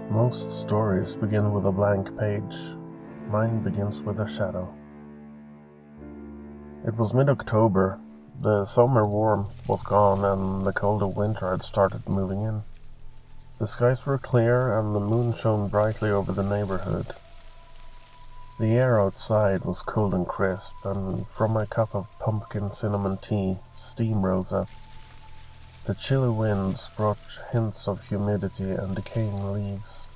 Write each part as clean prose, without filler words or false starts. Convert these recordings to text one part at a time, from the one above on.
Most stories begin with a blank page. Mine begins with a shadow. It was mid-October. The summer warmth was gone and the cold of winter had started moving in. The skies were clear and the moon shone brightly over the neighborhood. The air outside was cool and crisp, and from my cup of pumpkin cinnamon tea, steam rose up. The chilly winds brought hints of humidity and decaying leaves.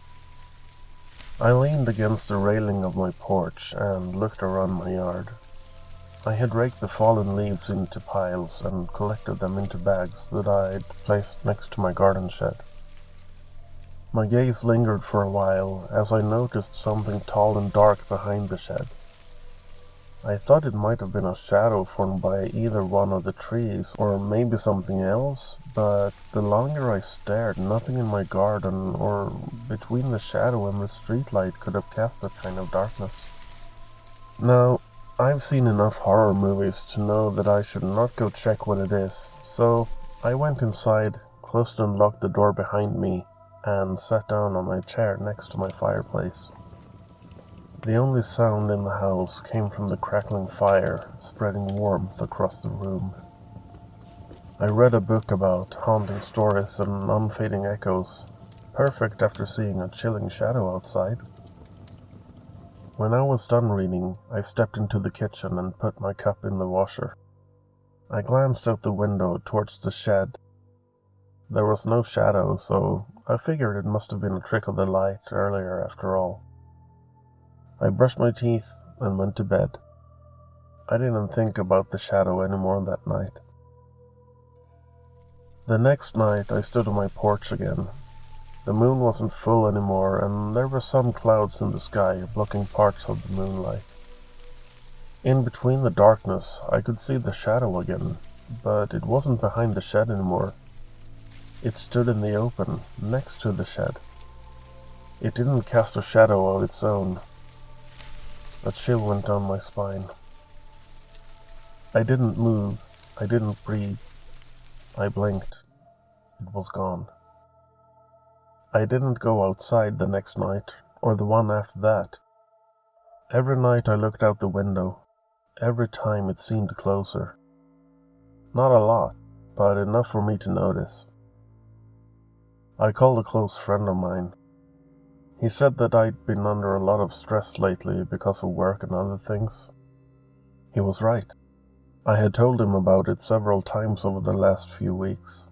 I leaned against the railing of my porch and looked around my yard. I had raked the fallen leaves into piles and collected them into bags that I'd placed next to my garden shed. My gaze lingered for a while as I noticed something tall and dark behind the shed. I thought it might have been a shadow formed by either one of the trees or maybe something else, but the longer I stared, nothing in my garden or between the shadow and the streetlight could have cast that kind of darkness. Now, I've seen enough horror movies to know that I should not go check what it is, so I went inside, closed and locked the door behind me, and sat down on my chair next to my fireplace. The only sound in the house came from the crackling fire, spreading warmth across the room. I read a book about haunting stories and unfading echoes, perfect after seeing a chilling shadow outside. When I was done reading, I stepped into the kitchen and put my cup in the washer. I glanced out the window towards the shed. There was no shadow, so I figured it must have been a trick of the light earlier after all. I brushed my teeth and went to bed. I didn't think about the shadow anymore that night. The next night I stood on my porch again. The moon wasn't full anymore, and there were some clouds in the sky blocking parts of the moonlight. In between the darkness, I could see the shadow again, but it wasn't behind the shed anymore. It stood in the open, next to the shed. It didn't cast a shadow of its own. A chill went down my spine. I didn't move. I didn't breathe. I blinked. It was gone. I didn't go outside the next night, or the one after that. Every night I looked out the window. Every time it seemed closer. Not a lot, but enough for me to notice. I called a close friend of mine. He said that I'd been under a lot of stress lately because of work and other things. He was right. I had told him about it several times over the last few weeks.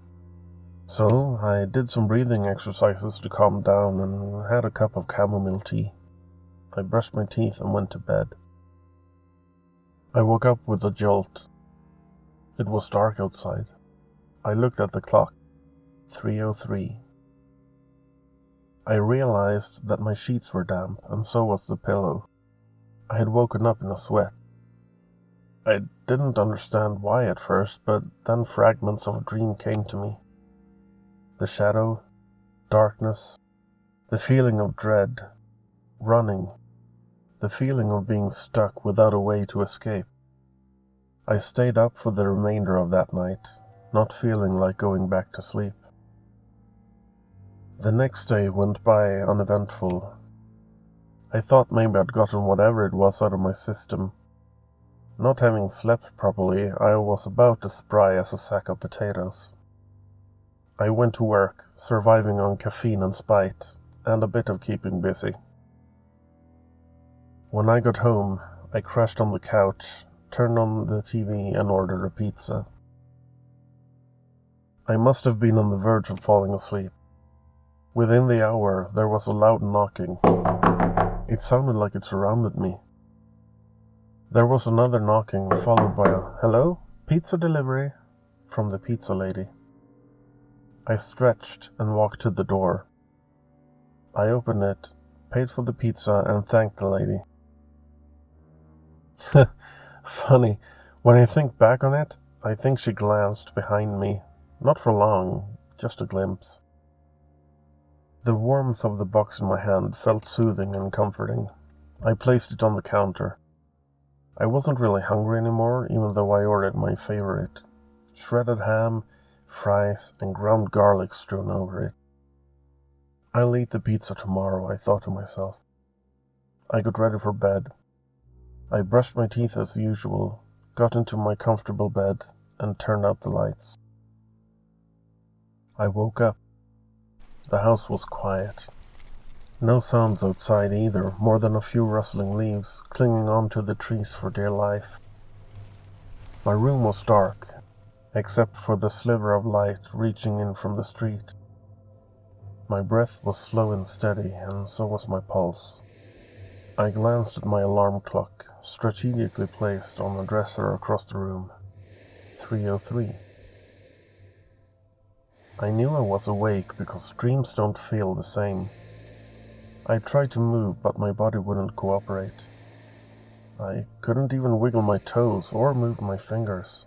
So I did some breathing exercises to calm down and had a cup of chamomile tea. I brushed my teeth and went to bed. I woke up with a jolt. It was dark outside. I looked at the clock. 3:03. I realized that my sheets were damp, and so was the pillow. I had woken up in a sweat. I didn't understand why at first, but then fragments of a dream came to me. The shadow, darkness, the feeling of dread, running, the feeling of being stuck without a way to escape. I stayed up for the remainder of that night, not feeling like going back to sleep. The next day went by uneventful. I thought maybe I'd gotten whatever it was out of my system. Not having slept properly, I was about as spry as a sack of potatoes. I went to work, surviving on caffeine and spite, and a bit of keeping busy. When I got home, I crashed on the couch, turned on the TV, and ordered a pizza. I must have been on the verge of falling asleep. Within the hour, there was a loud knocking. It sounded like it surrounded me. There was another knocking, followed by a "Hello? Pizza delivery?" from the pizza lady. I stretched and walked to the door. I opened it, paid for the pizza, and thanked the lady. Funny, when I think back on it, I think she glanced behind me. Not for long, just a glimpse. The warmth of the box in my hand felt soothing and comforting. I placed it on the counter. I wasn't really hungry anymore, even though I ordered my favorite. Shredded ham, fries, and ground garlic strewn over it. I'll eat the pizza tomorrow, I thought to myself. I got ready for bed. I brushed my teeth as usual, got into my comfortable bed, and turned out the lights. I woke up. The house was quiet. No sounds outside either, more than a few rustling leaves clinging onto the trees for dear life. My room was dark, except for the sliver of light reaching in from the street. My breath was slow and steady, and so was my pulse. I glanced at my alarm clock, strategically placed on a dresser across the room. 3:03. I knew I was awake because dreams don't feel the same. I tried to move, but my body wouldn't cooperate. I couldn't even wiggle my toes or move my fingers.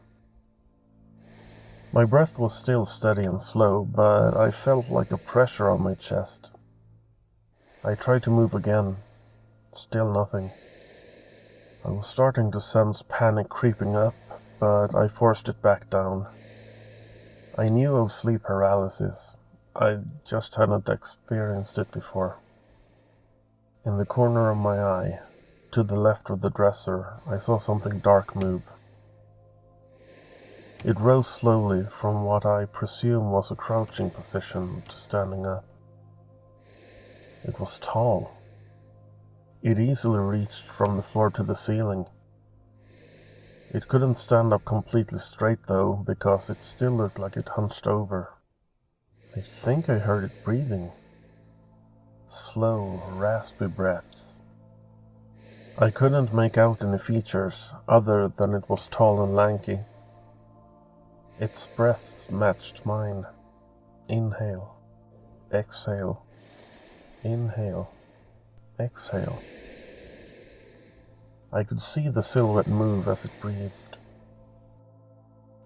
My breath was still steady and slow, but I felt like a pressure on my chest. I tried to move again. Still nothing. I was starting to sense panic creeping up, but I forced it back down. I knew of sleep paralysis. I just hadn't experienced it before. In the corner of my eye, to the left of the dresser, I saw something dark move. It rose slowly from what I presume was a crouching position to standing up. It was tall. It easily reached from the floor to the ceiling. It couldn't stand up completely straight though, because it still looked like it hunched over. I think I heard it breathing. Slow, raspy breaths. I couldn't make out any features other than it was tall and lanky. Its breaths matched mine. Inhale, exhale, inhale, exhale. I could see the silhouette move as it breathed.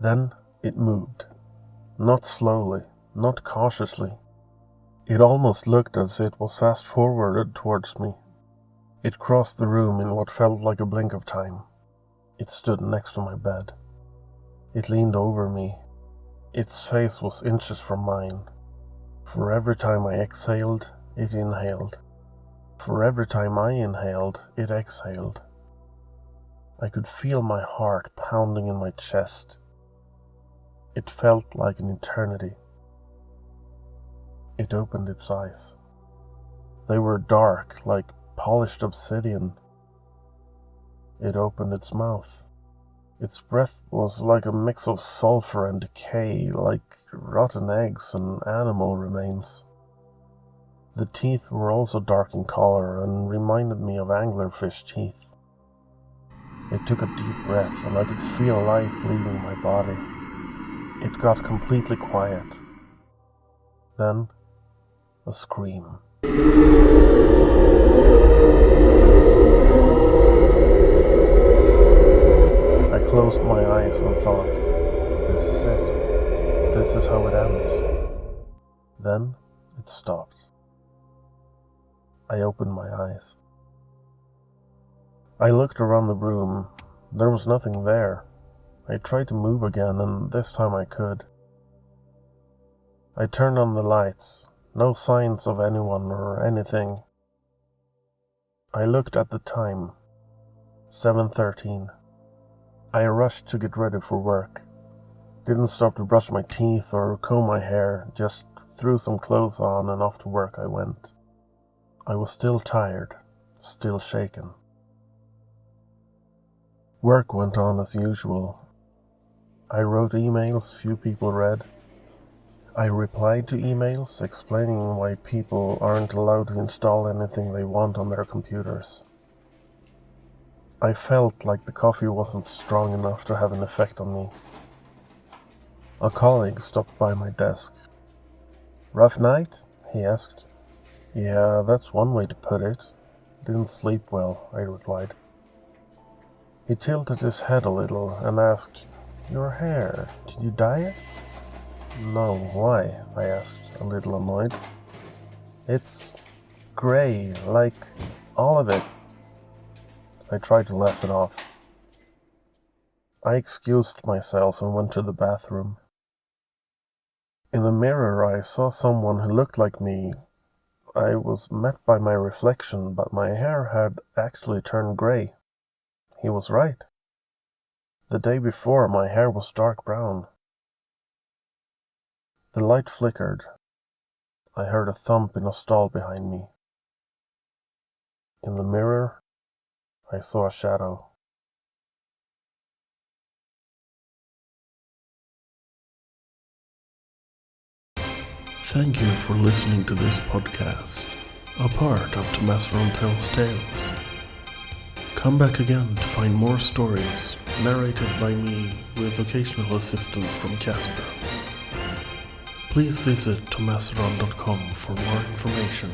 Then it moved. Not slowly, not cautiously. It almost looked as it was fast-forwarded towards me. It crossed the room in what felt like a blink of time. It stood next to my bed. It leaned over me. Its face was inches from mine. For every time I exhaled, it inhaled. For every time I inhaled, it exhaled. I could feel my heart pounding in my chest. It felt like an eternity. It opened its eyes. They were dark, like polished obsidian. It opened its mouth. Its breath was like a mix of sulfur and decay, like rotten eggs and animal remains. The teeth were also dark in color and reminded me of anglerfish teeth. It took a deep breath and I could feel life leaving my body. It got completely quiet. Then, a scream. I closed my eyes and thought, this is it. This is how it ends. Then, it stopped. I opened my eyes. I looked around the room. There was nothing there. I tried to move again, and this time I could. I turned on the lights. No signs of anyone or anything. I looked at the time. 7:13. I rushed to get ready for work. Didn't stop to brush my teeth or comb my hair, just threw some clothes on and off to work I went. I was still tired, still shaken. Work went on as usual. I wrote emails few people read. I replied to emails explaining why people aren't allowed to install anything they want on their computers. I felt like the coffee wasn't strong enough to have an effect on me. A colleague stopped by my desk. "Rough night?" he asked. "Yeah, that's one way to put it. Didn't sleep well," I replied. He tilted his head a little and asked, "Your hair, did you dye it?" "No, why?" I asked, a little annoyed. "It's gray, like all of it." I tried to laugh it off. I excused myself and went to the bathroom. In the mirror I saw someone who looked like me, I was met by my reflection, but my hair had actually turned grey. He was right. The day before, my hair was dark brown. The light flickered. I heard a thump in a stall behind me. In the mirror, I saw a shadow. Thank you for listening to this podcast, a part of Thomaseron Tells Tales. Come back again to find more stories narrated by me with occasional assistance from Jasper. Please visit thomaseron.com for more information.